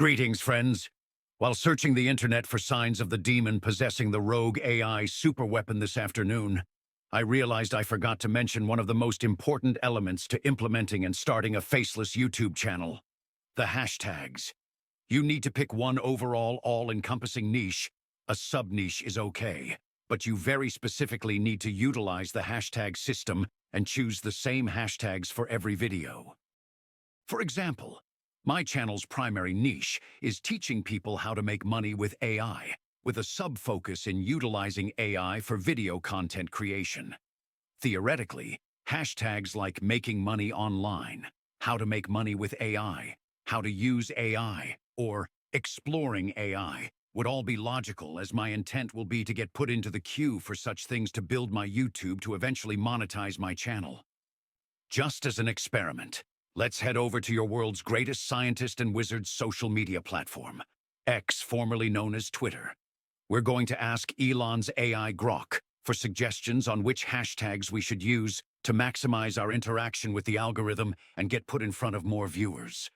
Greetings, friends. While searching the internet for signs of the demon possessing the rogue AI superweapon this afternoon, I realized I forgot to mention one of the most important elements to implementing and starting a faceless YouTube channel: the hashtags. You need to pick one overall, all-encompassing niche. A sub-niche is okay, but you very specifically need to utilize the hashtag system and choose the same hashtags for every video. For example, my channel's primary niche is teaching people how to make money with AI, with a sub-focus in utilizing AI for video content creation. Theoretically, hashtags like making money online, how to make money with AI, how to use AI, or exploring AI would all be logical, as my intent will be to get put into the queue for such things to build my YouTube to eventually monetize my channel. Just as an experiment, let's head over to your world's greatest scientist and wizard's social media platform, X, formerly known as Twitter. We're going to ask Elon's AI Grok for suggestions on which hashtags we should use to maximize our interaction with the algorithm and get put in front of more viewers.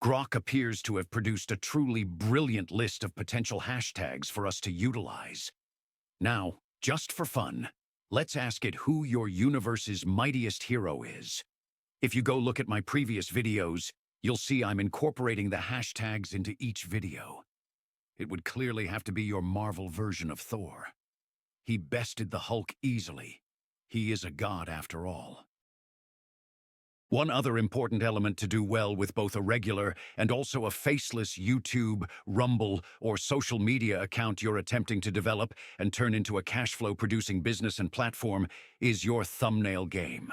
Grok appears to have produced a truly brilliant list of potential hashtags for us to utilize. Now, just for fun, let's ask it who your universe's mightiest hero is. If you go look at my previous videos, you'll see I'm incorporating the hashtags into each video. It would clearly have to be your Marvel version of Thor. He bested the Hulk easily. He is a god after all. One other important element to do well with both a regular and also a faceless YouTube, Rumble, or social media account you're attempting to develop and turn into a cash flow producing business and platform is your thumbnail game.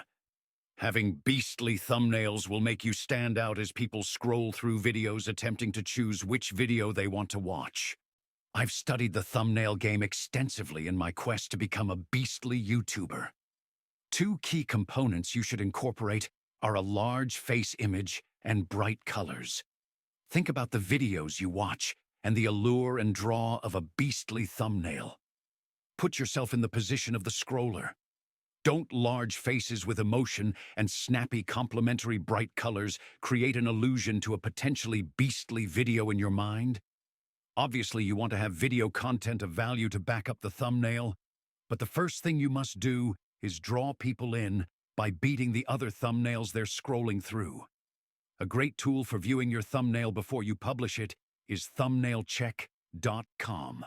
Having beastly thumbnails will make you stand out as people scroll through videos attempting to choose which video they want to watch. I've studied the thumbnail game extensively in my quest to become a beastly YouTuber. Two key components you should incorporate are a large face image and bright colors. Think about the videos you watch and the allure and draw of a beastly thumbnail. Put yourself in the position of the scroller. Don't large faces with emotion and snappy complementary bright colors create an illusion to a potentially beastly video in your mind? Obviously, you want to have video content of value to back up the thumbnail, but the first thing you must do is draw people in by beating the other thumbnails they're scrolling through. A great tool for viewing your thumbnail before you publish it is thumbnailcheck.com.